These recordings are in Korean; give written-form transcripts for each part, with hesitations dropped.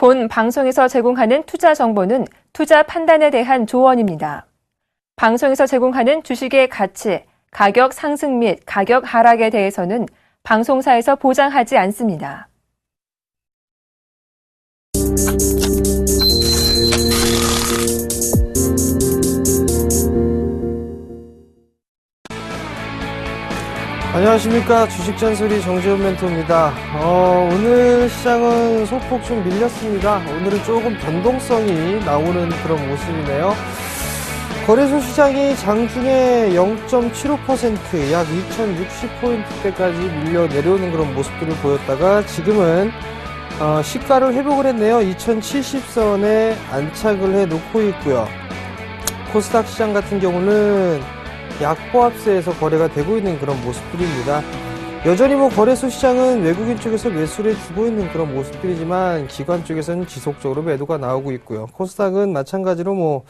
본 방송에서 제공하는 투자 정보는 투자 판단에 대한 조언입니다. 방송에서 제공하는 주식의 가치, 가격 상승 및 가격 하락에 대해서는 방송사에서 보장하지 않습니다. 안녕하십니까. 주식잔소리 정재훈 멘토입니다. 오늘 시장은 소폭 좀 밀렸습니다. 오늘은 조금 변동성이 나오는 그런 모습이네요. 거래소 시장이 장중에 0.75% 약 2060포인트대까지 밀려 내려오는 그런 모습들을 보였다가 지금은 시가를 회복을 했네요. 2070선에 안착을 해 놓고 있고요. 코스닥 시장 같은 경우는 약보합세에서 거래가 되고 있는 그런 모습들입니다. 여전히 거래소 시장은 외국인 쪽에서 매수를 해주고 있는 그런 모습들이지만 기관 쪽에서는 지속적으로 매도가 나오고 있고요. 코스닥은 마찬가지로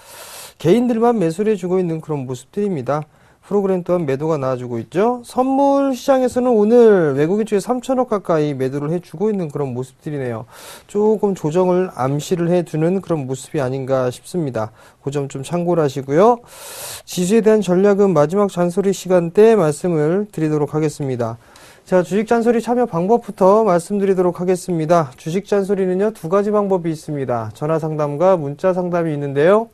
개인들만 매수를 해주고 있는 그런 모습들입니다. 프로그램 또한 매도가 나와주고 있죠. 선물 시장에서는 오늘 외국인 쪽에 3천억 가까이 매도를 해주고 있는 그런 모습들이네요. 조금 조정을 암시를 해두는 그런 모습이 아닌가 싶습니다. 그 점 좀 참고를 하시고요. 지수에 대한 전략은 마지막 잔소리 시간대 말씀을 드리도록 하겠습니다. 자, 주식 잔소리 참여 방법부터 말씀드리도록 하겠습니다. 주식 잔소리는요, 두 가지 방법이 있습니다. 전화 상담과 문자 상담이 있는데요.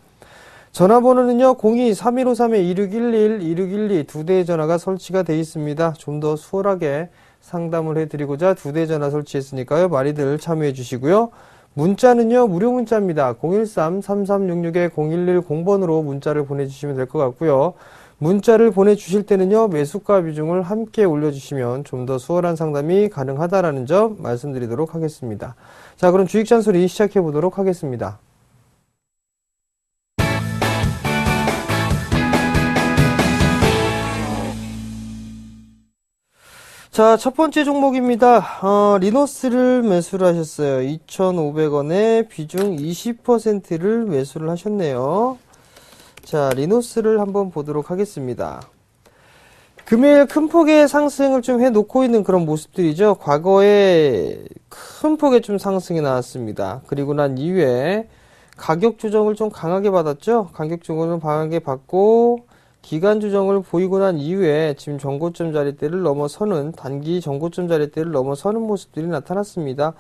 전화번호는요, 02-3153-2611, 2612 두 대의 전화가 설치가 되어 있습니다. 좀 더 수월하게 상담을 해드리고자 두 대의 전화 설치했으니까요, 많이들 참여해 주시고요. 문자는요, 무료 문자입니다. 013-3366-0110번으로 문자를 보내주시면 될 것 같고요. 문자를 보내주실 때는요, 매수가 비중을 함께 올려주시면 좀 더 수월한 상담이 가능하다라는 점 말씀드리도록 하겠습니다. 자, 그럼 주식 잔소리 시작해 보도록 하겠습니다. 자, 첫 번째 종목입니다. 리노스를 매수를 하셨어요. 2,500원에 비중 20%를 매수를 하셨네요. 자, 리노스를 한번 보도록 하겠습니다. 금일 큰 폭의 상승을 좀 해놓고 있는 그런 모습들이죠. 과거에 큰 폭의 좀 상승이 나왔습니다. 그리고 난 이후에 가격 조정을 좀 강하게 받았죠. 가격 조정을 강하게 받고 기간 조정을 보이고 난 이후에 지금 전고점 자리대를 넘어서는, 단기 전고점 자리대를 넘어서는 모습들이 나타났습니다.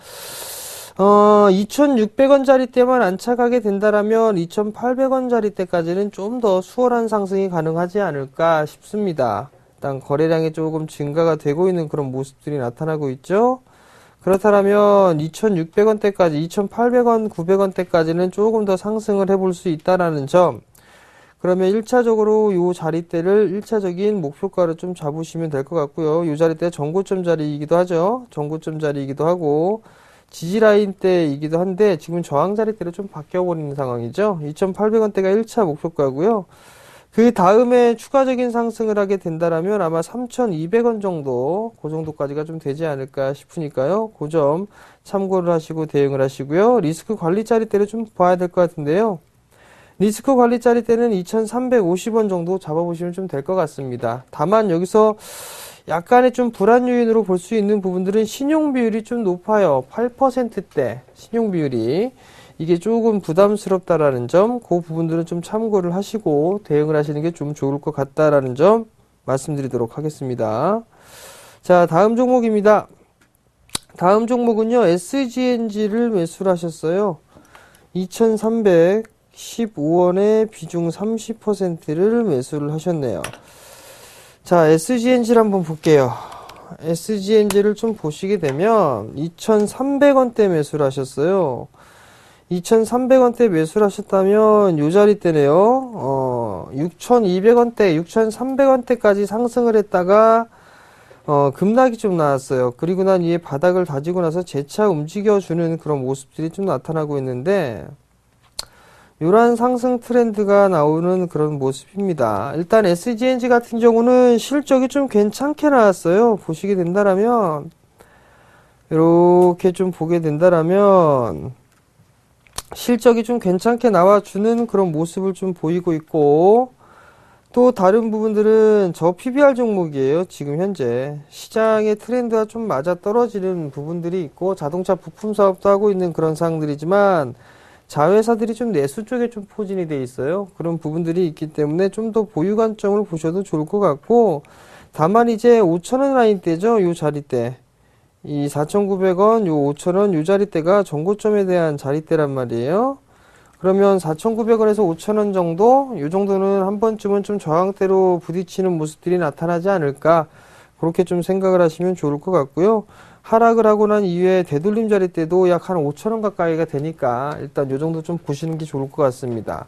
2,600원 자리대만 안착하게 된다라면 2,800원 자리대까지는 좀 더 수월한 상승이 가능하지 않을까 싶습니다. 일단 거래량이 조금 증가가 되고 있는 그런 모습들이 나타나고 있죠. 그렇다면 2,600원대까지, 2,800원, 900원대까지는 조금 더 상승을 해볼 수 있다라는 점, 그러면 1차적으로 요 자리대를 1차적인 목표가로 좀 잡으시면 될 것 같고요. 요 자리대가 전고점 자리이기도 하죠. 전고점 자리이기도 하고 지지라인 대이기도 한데 지금 저항 자리대로 좀 바뀌어버리는 상황이죠. 2,800원대가 1차 목표가고요. 그 다음에 추가적인 상승을 하게 된다라면 아마 3,200원 정도, 그 정도까지가 좀 되지 않을까 싶으니까요. 그 점 참고를 하시고 대응을 하시고요. 리스크 관리 자리대를 좀 봐야 될 것 같은데요. 리스크 관리 자리대는 2,350원 정도 잡아보시면 좀 될 것 같습니다. 다만 여기서 약간의 좀 불안 요인으로 볼 수 있는 부분들은 신용 비율이 좀 높아요. 8%대 신용 비율이. 이게 조금 부담스럽다라는 점, 그 부분들은 좀 참고를 하시고 대응을 하시는 게 좀 좋을 것 같다라는 점 말씀드리도록 하겠습니다. 자, 다음 종목입니다. 다음 종목은요, SGNG를 매수를 하셨어요. 2,315원에 비중 30%를 매수를 하셨네요. 자, SGNG를 한번 볼게요. SGNG를 좀 보시게 되면 2,300원대 매수를 하셨어요. 2,300원대 매수를 하셨다면 요 자리대네요. 6,200원대, 6,300원대까지 상승을 했다가 급락이 좀 나왔어요. 그리고 난 이에 바닥을 다지고 나서 재차 움직여주는 그런 모습들이 좀 나타나고 있는데, 이러한 상승 트렌드가 나오는 그런 모습입니다. 일단 SGNG 같은 경우는 실적이 좀 괜찮게 나왔어요. 보시게 된다라면, 이렇게 좀 보게 된다라면, 실적이 좀 괜찮게 나와주는 그런 모습을 좀 보이고 있고, 또 다른 부분들은 저 PBR 종목이에요. 지금 현재 시장의 트렌드와 좀 맞아 떨어지는 부분들이 있고 자동차 부품 사업도 하고 있는 그런 상황들이지만 자회사들이 좀 내수 쪽에 좀 포진이 돼 있어요. 그런 부분들이 있기 때문에 좀 더 보유 관점을 보셔도 좋을 것 같고, 다만 이제 5,000원 라인대죠. 요 자리대. 이 4,900원, 요 5,000원, 요 자리대가 전고점에 대한 자리대란 말이에요. 그러면 4,900원에서 5,000원 정도, 요 정도는 한 번쯤은 좀 저항대로 부딪히는 모습들이 나타나지 않을까, 그렇게 좀 생각을 하시면 좋을 것 같고요. 하락을 하고 난 이후에 되돌림 자리대도 약 한 5,000원 가까이가 되니까 일단 요 정도 좀 보시는 게 좋을 것 같습니다.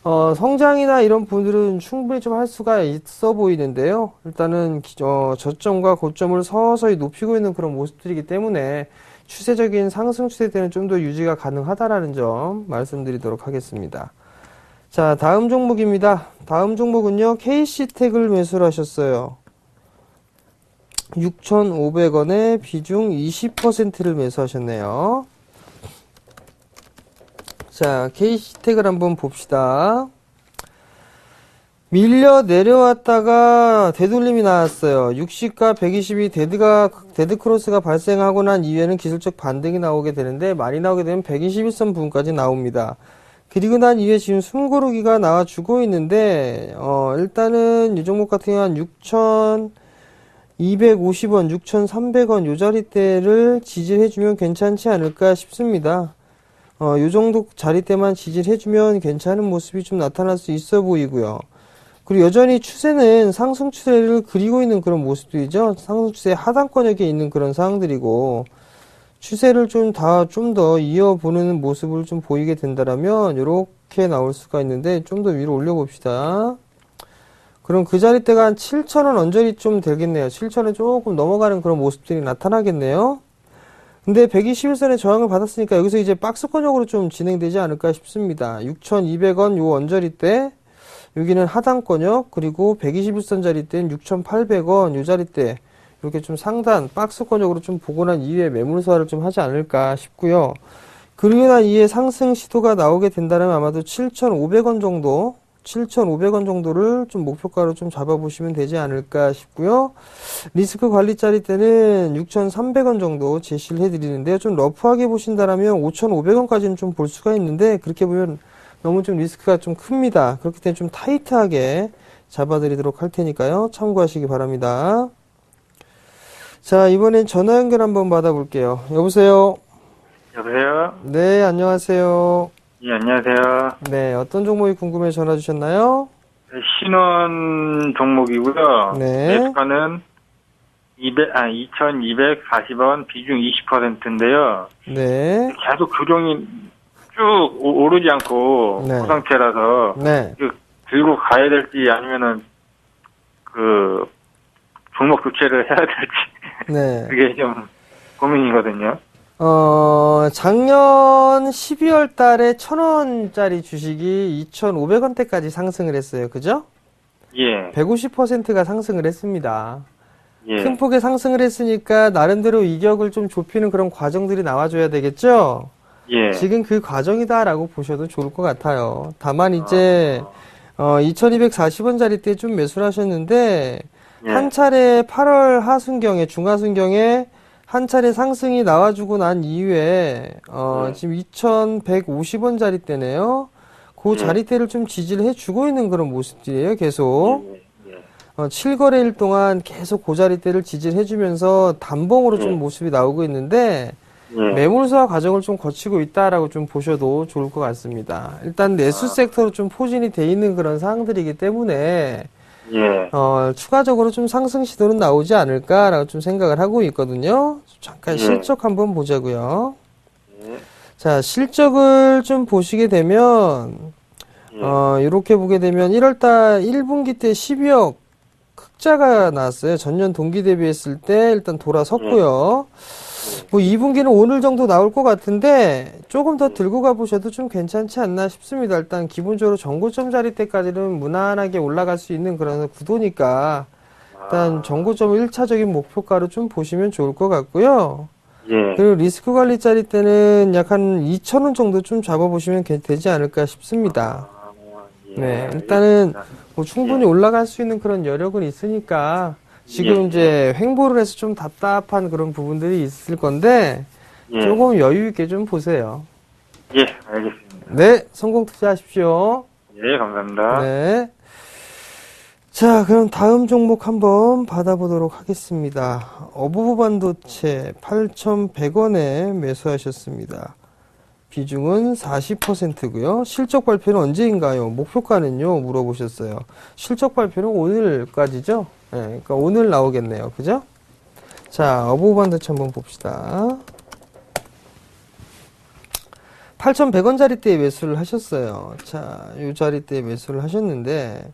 성장이나 이런 부분들은 충분히 좀 할 수가 있어 보이는데요. 일단은 저점과 고점을 서서히 높이고 있는 그런 모습들이기 때문에 추세적인 상승 추세 때는 좀 더 유지가 가능하다라는 점 말씀드리도록 하겠습니다. 자, 다음 종목입니다. 다음 종목은요, KC텍을 매수를 하셨어요. 6,500원에 비중 20%를 매수하셨네요. 자, KC텍을 한번 봅시다. 밀려 내려왔다가 되돌림이 나왔어요. 60과 120이 데드 크로스가 발생하고 난 이후에는 기술적 반등이 나오게 되는데, 많이 나오게 되면 121선 부분까지 나옵니다. 그리고 난 이후에 지금 숨고르기가 나와주고 있는데, 일단은 이 종목 같은 경우는 6,250원, 6,300원 요 자리대를 지지해주면 괜찮지 않을까 싶습니다. 요 정도 자리대만 지지해주면 괜찮은 모습이 좀 나타날 수 있어 보이고요. 그리고 여전히 추세는 상승 추세를 그리고 있는 그런 모습들이죠. 상승 추세 하단권역에 있는 그런 상황들이고, 추세를 좀 더 이어보는 모습을 좀 보이게 된다라면 이렇게 나올 수가 있는데, 좀 더 위로 올려봅시다. 그럼 그 자리대가 한 7,000원 언저리 좀 되겠네요. 7,000원 조금 넘어가는 그런 모습들이 나타나겠네요. 근데 121선의 저항을 받았으니까 여기서 이제 박스권역으로 좀 진행되지 않을까 싶습니다. 6,200원 요 언저리대, 여기는 하단권역, 그리고 121선 자리대는 6,800원 요 자리대, 이렇게 좀 상단 박스권역으로 좀 보고 난 이후에 매물 소화를 좀 하지 않을까 싶고요. 그러고 난 이후에 상승 시도가 나오게 된다면 아마도 7,500원 정도, 7,500원 정도를 좀 목표가로 좀 잡아보시면 되지 않을까 싶고요. 리스크 관리 자리대는 6,300원 정도 제시를 해드리는데요. 좀 러프하게 보신다라면 5,500원까지는 좀 볼 수가 있는데, 그렇게 보면 너무 좀 리스크가 좀 큽니다. 그렇기 때문에 좀 타이트하게 잡아드리도록 할 테니까요. 참고하시기 바랍니다. 자, 이번엔 전화 연결 한번 받아볼게요. 여보세요? 여보세요? 네, 안녕하세요. 예, 안녕하세요. 네, 어떤 종목이 궁금해 전화 주셨나요? 신원 종목이고요. 네. 매수가는 2,240원, 비중 20%인데요. 네. 계속 조정이 쭉 오르지 않고 네. 고상태라서 네. 들고 가야 될지 아니면은 종목 교체를 해야 될지 네. 그게 좀 고민이거든요. 작년 12월 달에 1,000원짜리 주식이 2,500원대까지 상승을 했어요. 그죠? 예. 150%가 상승을 했습니다. 예. 큰 폭의 상승을 했으니까 나름대로 이격을 좀 좁히는 그런 과정들이 나와줘야 되겠죠? 예. 지금 그 과정이다라고 보셔도 좋을 것 같아요. 다만 이제 2,240원짜리 때 좀 매수를 하셨는데, 예. 한 차례 8월 하순경에, 중하순경에 한 차례 상승이 나와주고 난 이후에 지금 2,150원짜리 때네요. 그 자리대를 좀 지지를 해주고 있는 그런 모습들이에요. 계속. 예. 7거래일 동안 계속 그 자리대를 지지를 해주면서 단봉으로 좀 모습이 나오고 있는데, 매물 소화 과정을 좀 거치고 있다라고 좀 보셔도 좋을 것 같습니다. 일단 내수 섹터로 좀 포진이 돼 있는 그런 상황들이기 때문에, 추가적으로 좀 상승 시도는 나오지 않을까라고 좀 생각을 하고 있거든요. 잠깐 실적 한번 보자고요. 자, 실적을 좀 보시게 되면, 이렇게 보게 되면 1월달 1분기 때 12억 흑자가 나왔어요. 전년 동기 대비했을 때 일단 돌아섰고요. 뭐 2분기는 오늘 정도 나올 것 같은데 조금 더 들고 가보셔도 좀 괜찮지 않나 싶습니다. 일단 기본적으로 전고점 자리 때까지는 무난하게 올라갈 수 있는 그런 구도니까 일단 전고점 1차적인 목표가로 좀 보시면 좋을 것 같고요. 그리고 리스크 관리 자리 때는 약 한 2,000원 정도 좀 잡아보시면 되지 않을까 싶습니다. 네, 일단은 뭐 충분히 예. 올라갈 수 있는 그런 여력은 있으니까 지금 예. 이제 횡보를 해서 좀 답답한 그런 부분들이 있을 건데 예. 조금 여유 있게 좀 보세요. 예, 알겠습니다. 네, 성공 투자하십시오. 예, 감사합니다. 네. 자, 그럼 다음 종목 한번 받아보도록 하겠습니다. 어부부 반도체 8,100원에 매수하셨습니다. 비중은 40%고요. 실적 발표는 언제인가요? 목표가는요? 물어보셨어요. 실적 발표는 오늘까지죠? 네, 그러니까 오늘 나오겠네요. 그죠? 자, 어부부 반도체 한번 봅시다. 8,100원짜리대에 매수를 하셨어요. 자, 요 자리대에 매수를 하셨는데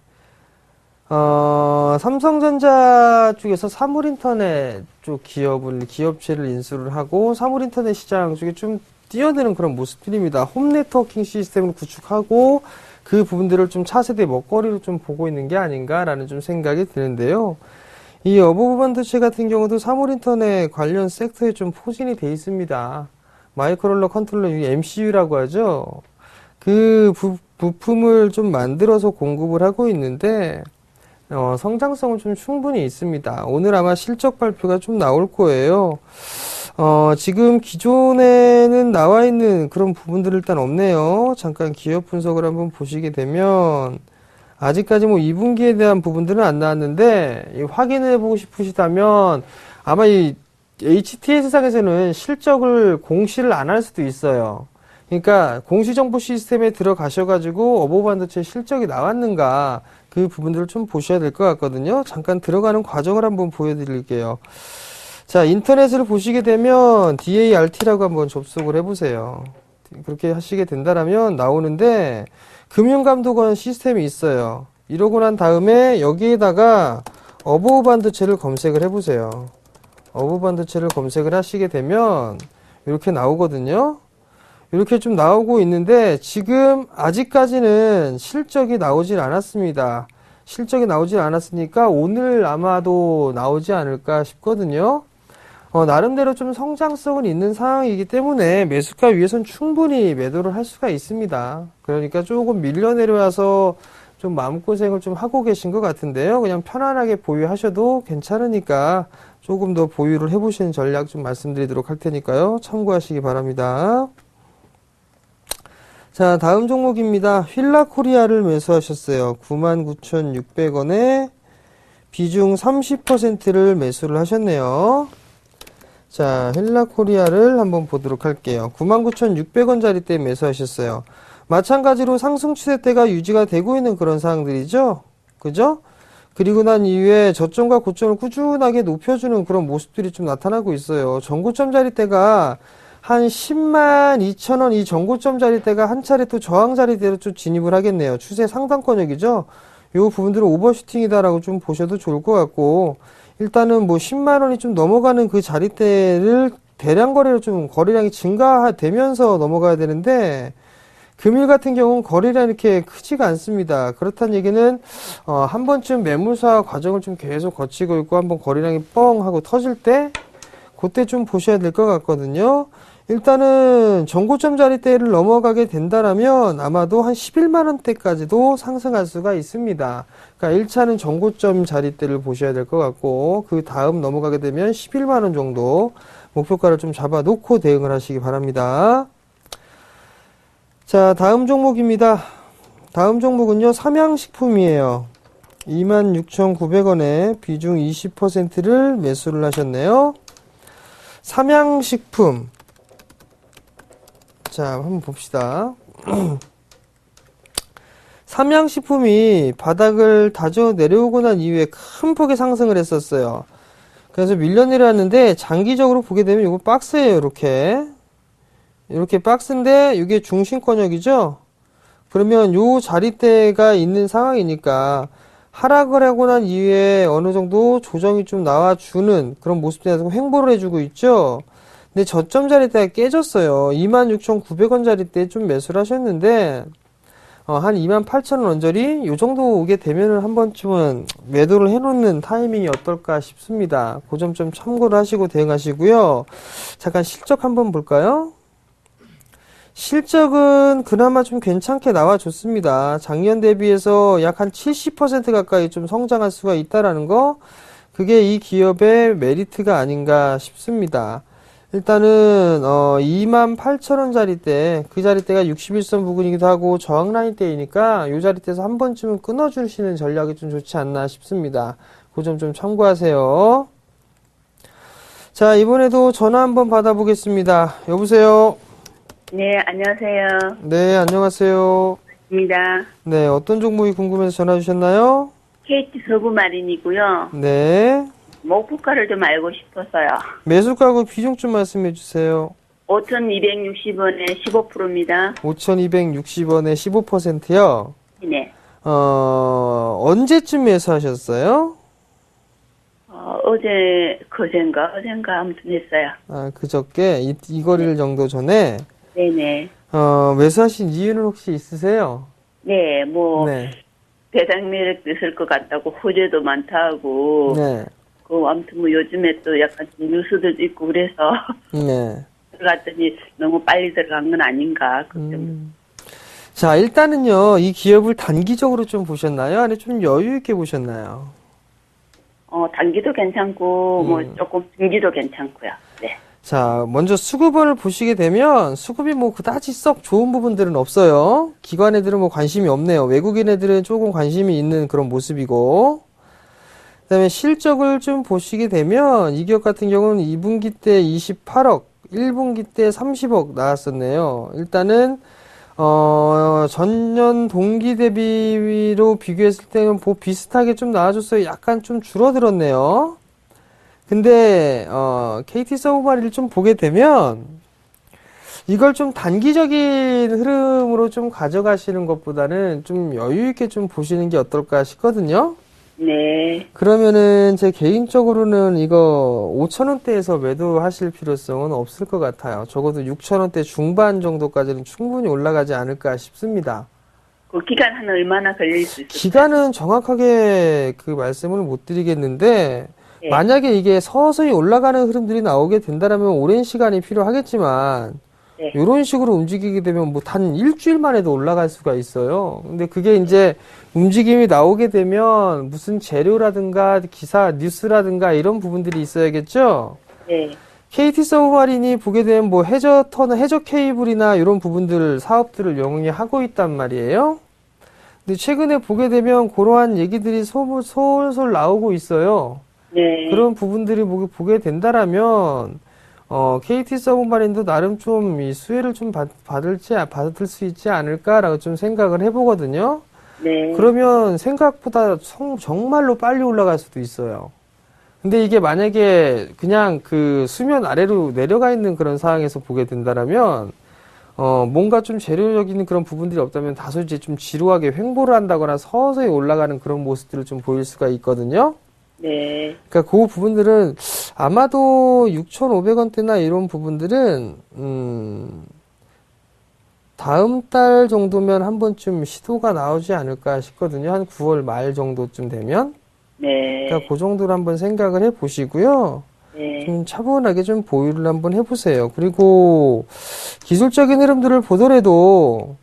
삼성전자 쪽에서 사물인터넷 쪽 기업체를 인수를 하고 사물인터넷 시장 쪽에 좀 뛰어드는 그런 모습들입니다. 홈 네트워킹 시스템을 구축하고 그 부분들을 좀 차세대 먹거리로 좀 보고 있는 게 아닌가라는 좀 생각이 드는데요. 이 어부부 반도체 같은 경우도 사물인터넷 관련 섹터에 좀 포진이 돼 있습니다. 마이크로컨트롤러 컨트롤러 MCU라고 하죠. 그 부품을 좀 만들어서 공급을 하고 있는데 성장성은 좀 충분히 있습니다. 오늘 아마 실적 발표가 좀 나올 거예요. 지금 기존에는 나와 있는 그런 부분들은 일단 없네요. 잠깐 기업 분석을 한번 보시게 되면 아직까지 뭐 2분기에 대한 부분들은 안 나왔는데 확인해 보고 싶으시다면 아마 이 HTS상에서는 실적을 공시를 안 할 수도 있어요. 그러니까 공시정보 시스템에 들어가셔가지고 어부부 반도체 실적이 나왔는가 그 부분들을 좀 보셔야 될 것 같거든요. 잠깐 들어가는 과정을 한번 보여드릴게요. 자, 인터넷을 보시게 되면 DART라고 한번 접속을 해보세요. 그렇게 하시게 된다면 나오는데 금융감독원 시스템이 있어요. 이러고 난 다음에 여기에다가 어부부 반도체를 검색을 해보세요. 어부부 반도체를 검색을 하시게 되면 이렇게 나오거든요. 이렇게 좀 나오고 있는데 지금 아직까지는 실적이 나오질 않았습니다. 실적이 나오질 않았으니까 오늘 아마도 나오지 않을까 싶거든요. 나름대로 좀 성장성은 있는 상황이기 때문에 매수가 위에선 충분히 매도를 할 수가 있습니다. 그러니까 조금 밀려 내려와서 좀 마음고생을 좀 하고 계신 것 같은데요. 그냥 편안하게 보유하셔도 괜찮으니까 조금 더 보유를 해보시는 전략 좀 말씀드리도록 할 테니까요. 참고하시기 바랍니다. 자, 다음 종목입니다. 휠라코리아를 매수하셨어요. 99,600원에 비중 30%를 매수를 하셨네요. 자, 휠라코리아를 한번 보도록 할게요. 99,600원짜리대 매수하셨어요. 마찬가지로 상승 추세대가 유지가 되고 있는 그런 상황들이죠. 그죠? 그리고 난 이후에 저점과 고점을 꾸준하게 높여주는 그런 모습들이 좀 나타나고 있어요. 전고점 자리대가 한 10만 2천원 이 전고점 자리대가 한 차례 또 저항 자리대로 좀 진입을 하겠네요. 추세 상단권역이죠. 요 부분들은 오버슈팅이다라고 좀 보셔도 좋을 것 같고, 일단은 뭐 10만원이 좀 넘어가는 그 자리대를 대량 거래로 좀 거래량이 증가되면서 넘어가야 되는데, 금일 같은 경우는 거래량이 이렇게 크지가 않습니다. 그렇다는 얘기는 한 번쯤 매물사 과정을 좀 계속 거치고 있고 한번 거래량이 뻥 하고 터질 때 그때 좀 보셔야 될 것 같거든요. 일단은 전고점 자리대를 넘어가게 된다라면 아마도 한 11만원대까지도 상승할 수가 있습니다. 그러니까 1차는 전고점 자리대를 보셔야 될 것 같고 그 다음 넘어가게 되면 11만원 정도 목표가를 좀 잡아놓고 대응을 하시기 바랍니다. 자, 다음 종목입니다. 다음 종목은요, 삼양식품이에요. 26,900원에 비중 20%를 매수를 하셨네요. 삼양식품. 자, 한번 봅시다. 삼양식품이 바닥을 다져 내려오고 난 이후에 큰 폭의 상승을 했었어요. 그래서 밀려 내려왔는데 장기적으로 보게 되면 이거 박스예요. 이렇게 박스인데 이게 중심권역이죠. 그러면 요 자리대가 있는 상황이니까 하락을 하고 난 이후에 어느 정도 조정이 좀 나와주는 그런 모습들이 나서 횡보를 해주고 있죠. 근데 저점 자리대가 깨졌어요. 26,900원 자리대에 좀 매수를 하셨는데 한 28,000원 언저리 요 정도 오게 되면은 한 번쯤은 매도를 해놓는 타이밍이 어떨까 싶습니다. 그 점 좀 참고를 하시고 대응하시고요. 잠깐 실적 한번 볼까요? 실적은 그나마 좀 괜찮게 나와줬습니다. 작년 대비해서 약 한 70% 가까이 좀 성장할 수가 있다라는 거, 그게 이 기업의 메리트가 아닌가 싶습니다. 일단은 28,000원짜리대, 그 자리대가 61선 부근이기도 하고 저항 라인대이니까 이 자리대에서 한 번쯤은 끊어주시는 전략이 좀 좋지 않나 싶습니다. 그 점 좀 참고하세요. 자, 이번에도 전화 한번 받아보겠습니다. 여보세요? 네, 안녕하세요. 네, 안녕하세요. 입니다. 네, 어떤 종목이 궁금해서 전화 주셨나요? KT 서부마린이고요. 네. 목표가를 좀 알고 싶어서요. 매수가고 비중 좀 말씀해 주세요. 5,260원에 15%입니다. 5,260원에 15%요? 네. 언제쯤 매수하셨어요? 어젠가 아무튼 했어요. 아, 그저께? 이 거리를 정도 전에? 네네. 매수하신 이유는 혹시 있으세요? 네, 네. 배당 매력 있을 것 같다고 호재도 많다고. 네. 아무튼 요즘에 또 약간 뉴스들도 있고 그래서 네. 들어갔더니 너무 빨리 들어간 건 아닌가. 자, 일단은요, 이 기업을 단기적으로 좀 보셨나요? 아니면 좀 여유 있게 보셨나요? 단기도 괜찮고, 조금 중기도 괜찮고요. 네. 자, 먼저 수급원을 보시게 되면 수급이 뭐 그다지 썩 좋은 부분들은 없어요. 기관 애들은 뭐 관심이 없네요. 외국인 애들은 조금 관심이 있는 그런 모습이고, 그다음에 실적을 좀 보시게 되면 이 기업 같은 경우는 2분기 때 28억, 1분기 때 30억 나왔었네요. 일단은 전년 동기 대비로 비교했을 때는 비슷하게 좀 나와줬어요. 약간 좀 줄어들었네요. 근데 KT 서브마린을 좀 보게 되면 이걸 좀 단기적인 흐름으로 좀 가져가시는 것보다는 좀 여유 있게 좀 보시는 게 어떨까 싶거든요. 네. 그러면은 제 개인적으로는 이거 5,000원대에서 매도하실 필요성은 없을 것 같아요. 적어도 6,000원대 중반 정도까지는 충분히 올라가지 않을까 싶습니다. 그 기간 한 얼마나 걸릴 수 있을까요? 기간은 정확하게 그 말씀을 못 드리겠는데, 네. 만약에 이게 서서히 올라가는 흐름들이 나오게 된다면 오랜 시간이 필요하겠지만, 네. 이런 식으로 움직이게 되면 뭐 단 일주일 만에도 올라갈 수가 있어요. 근데 그게 이제 움직임이 나오게 되면 무슨 재료라든가 기사, 뉴스라든가 이런 부분들이 있어야겠죠? 네. KT 서브마린이 보게 되면 뭐 해저 케이블이나 이런 부분들, 사업들을 영위하고 하고 있단 말이에요. 근데 최근에 보게 되면 그러한 얘기들이 솔솔 나오고 있어요. 네. 그런 부분들이 보게 된다라면, KT 서브마린도 나름 좀 이 수혜를 좀 받을 수 있지 않을까라고 좀 생각을 해보거든요. 네. 그러면 생각보다 정말로 빨리 올라갈 수도 있어요. 근데 이게 만약에 그냥 그 수면 아래로 내려가 있는 그런 상황에서 보게 된다라면, 뭔가 좀 재료적인 그런 부분들이 없다면 다소 이제 좀 지루하게 횡보를 한다거나 서서히 올라가는 그런 모습들을 좀 보일 수가 있거든요. 네. 그러니까 그 부분들은 아마도 6,500원대나 이런 부분들은 다음 달 정도면 한 번쯤 시도가 나오지 않을까 싶거든요. 한 9월 말 정도쯤 되면. 네. 그러니까 그 정도로 한번 생각을 해 보시고요. 네. 좀 차분하게 좀 보유를 한번 해보세요. 그리고 기술적인 흐름들을 보더라도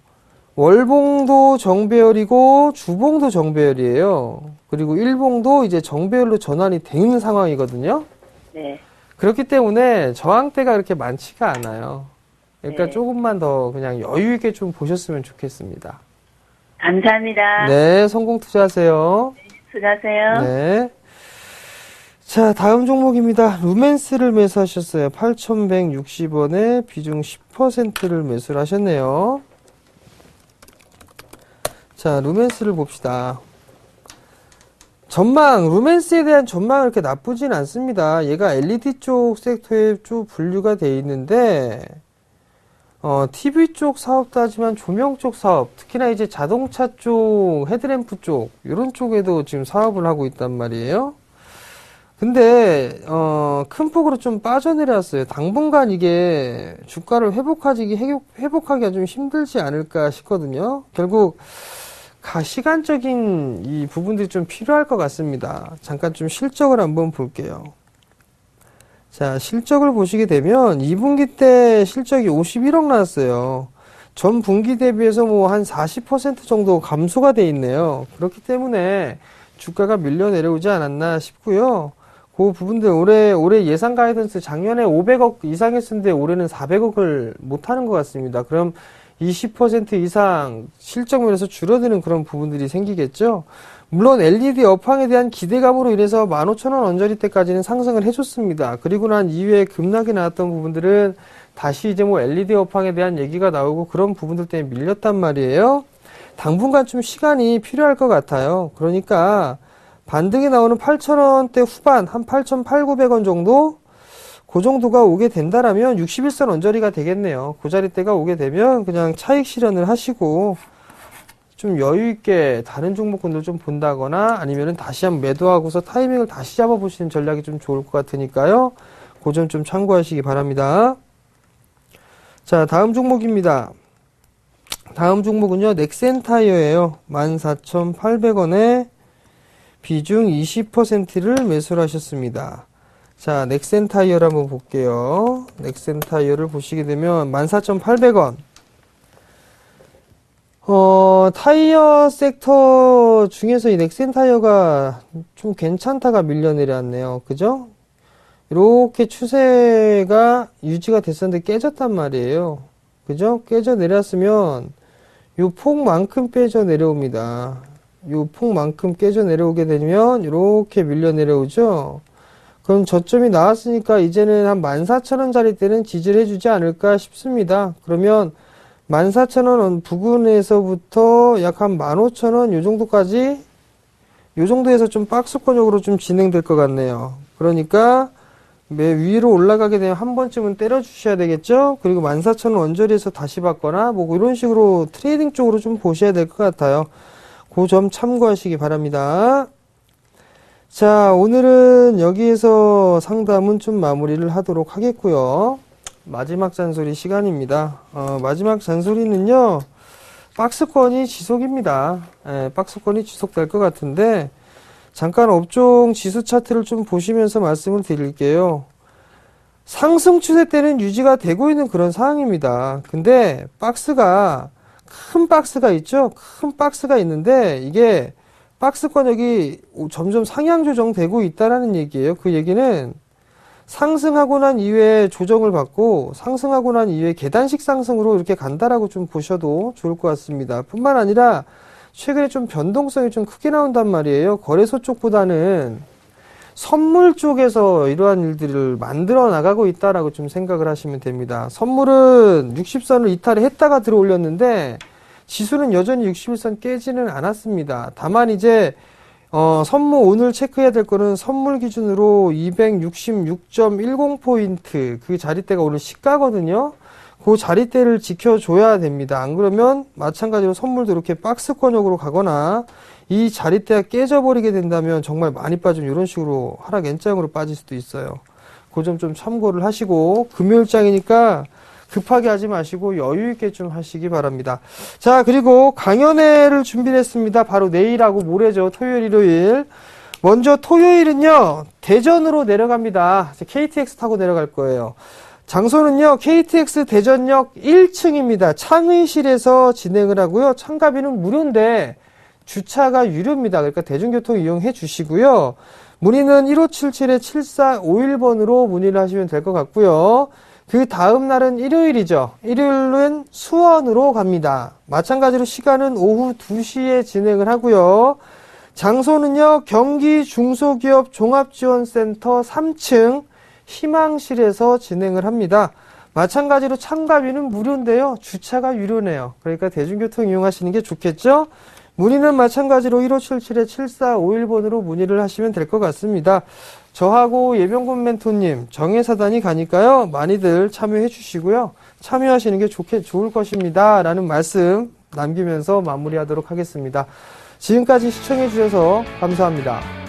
월봉도 정배열이고 주봉도 정배열이에요. 그리고 일봉도 이제 정배열로 전환이 되는 상황이거든요. 네. 그렇기 때문에 저항대가 그렇게 많지가 않아요. 그러니까 네. 조금만 더 그냥 여유 있게 좀 보셨으면 좋겠습니다. 감사합니다. 네, 성공 투자하세요. 수고하세요. 네. 자, 다음 종목입니다. 루멘스를 매수하셨어요. 8,160원에 비중 10%를 매수를 하셨네요. 자, 루멘스를 봅시다. 루멘스에 대한 전망은 그렇게 나쁘진 않습니다. 얘가 LED 쪽 섹터에 좀 분류가 돼 있는데, TV 쪽 사업도 하지만 조명 쪽 사업, 특히나 이제 자동차 쪽, 헤드램프 쪽, 이런 쪽에도 지금 사업을 하고 있단 말이에요. 근데, 큰 폭으로 좀 빠져내려왔어요. 당분간 이게 주가를 회복하기가 좀 힘들지 않을까 싶거든요. 결국, 시간적인 이 부분들이 좀 필요할 것 같습니다. 잠깐 좀 실적을 한번 볼게요. 자, 실적을 보시게 되면 2분기 때 실적이 51억 나왔어요. 전 분기 대비해서 뭐 한 40% 정도 감소가 돼 있네요. 그렇기 때문에 주가가 밀려 내려오지 않았나 싶고요. 그 부분들 올해 예상 가이던스 작년에 500억 이상 했었는데 올해는 400억을 못 하는 것 같습니다. 그럼 20% 이상 실적 면에서 줄어드는 그런 부분들이 생기겠죠. 물론 LED 업황에 대한 기대감으로 인해서 15,000원 언저리 때까지는 상승을 해줬습니다. 그리고 난 이후에 급락이 나왔던 부분들은 다시 이제 뭐 LED 업황에 대한 얘기가 나오고 그런 부분들 때문에 밀렸단 말이에요. 당분간 좀 시간이 필요할 것 같아요. 그러니까 반등이 나오는 8,000원대 후반 한 8,800~900원 정도 그 정도가 오게 된다라면 61선 언저리가 되겠네요. 그 자리대가 오게 되면 그냥 차익 실현을 하시고 좀 여유 있게 다른 종목군들 좀 본다거나 아니면은 다시 한번 매도하고서 타이밍을 다시 잡아보시는 전략이 좀 좋을 것 같으니까요. 그 점 좀 참고하시기 바랍니다. 자, 다음 종목입니다. 다음 종목은요, 넥센타이어예요. 14,800원에 비중 20%를 매수를 하셨습니다. 자, 넥센타이어를 한번 볼게요. 넥센타이어를 보시게 되면 14,800원. 타이어 섹터 중에서 이 넥센타이어가 좀 괜찮다가 밀려 내려왔네요. 그죠? 이렇게 추세가 유지가 됐었는데 깨졌단 말이에요. 그죠? 깨져 내렸으면 요 폭만큼 빼져 내려옵니다. 요 폭만큼 깨져 내려오게 되면 이렇게 밀려 내려오죠. 그럼 저점이 나왔으니까 이제는 한 14,000원짜리 때는 지지를 해주지 않을까 싶습니다. 그러면 14,000원 부근에서부터 약 한 15,000원 요 정도까지 요 정도에서 좀 박스권적으로 좀 진행될 것 같네요. 그러니까 매 위로 올라가게 되면 한 번쯤은 때려 주셔야 되겠죠. 그리고 14,000원 언저리에서 다시 받거나 뭐 이런 식으로 트레이딩 쪽으로 좀 보셔야 될 것 같아요. 그 점 참고하시기 바랍니다. 자, 오늘은 여기에서 상담은 좀 마무리를 하도록 하겠고요. 마지막 잔소리 시간입니다. 마지막 잔소리는요, 박스권이 지속입니다. 박스권이 지속될 것 같은데, 잠깐 업종 지수 차트를 좀 보시면서 말씀을 드릴게요. 상승 추세 때는 유지가 되고 있는 그런 상황입니다. 근데 큰 박스가 있죠? 큰 박스가 있는데, 이게 박스권역이 점점 상향 조정되고 있다라는 얘기예요. 그 얘기는 상승하고 난 이후에 조정을 받고 상승하고 난 이후에 계단식 상승으로 이렇게 간다라고 좀 보셔도 좋을 것 같습니다. 뿐만 아니라 최근에 좀 변동성이 좀 크게 나온단 말이에요. 거래소 쪽보다는 선물 쪽에서 이러한 일들을 만들어 나가고 있다라고 좀 생각을 하시면 됩니다. 선물은 60선을 이탈을 했다가 들어 올렸는데 지수는 여전히 61선 깨지는 않았습니다. 다만 이제 선물 오늘 체크해야 될 거는 선물 기준으로 266.10포인트 그 자리대가 오늘 시가거든요. 그 자리대를 지켜줘야 됩니다. 안 그러면 마찬가지로 선물도 이렇게 박스권역으로 가거나 이 자리대가 깨져버리게 된다면 정말 많이 빠지면 이런 식으로 하락 N장으로 빠질 수도 있어요. 그 점 좀 참고를 하시고 금요일장이니까 급하게 하지 마시고 여유 있게 좀 하시기 바랍니다. 자, 그리고 강연회를 준비를 했습니다. 바로 내일하고 모레죠. 토요일, 일요일. 먼저 토요일은요, 대전으로 내려갑니다. KTX 타고 내려갈 거예요. 장소는요, KTX 대전역 1층입니다. 창의실에서 진행을 하고요. 참가비는 무료인데 주차가 유료입니다. 그러니까 대중교통 이용해 주시고요. 문의는 1577-7451번으로 문의를 하시면 될 것 같고요. 그 다음 날은 일요일이죠. 일요일은 수원으로 갑니다. 마찬가지로 시간은 오후 2시에 진행을 하고요. 장소는요, 경기 중소기업 종합지원센터 3층 희망실에서 진행을 합니다. 마찬가지로 참가비는 무료인데요. 주차가 유료네요. 그러니까 대중교통 이용하시는 게 좋겠죠? 문의는 마찬가지로 1577-7451번으로 문의를 하시면 될 것 같습니다. 저하고 예병군 멘토님 정예사단이 가니까요. 많이들 참여해 주시고요. 참여하시는 게 좋을 것입니다. 라는 말씀 남기면서 마무리하도록 하겠습니다. 지금까지 시청해 주셔서 감사합니다.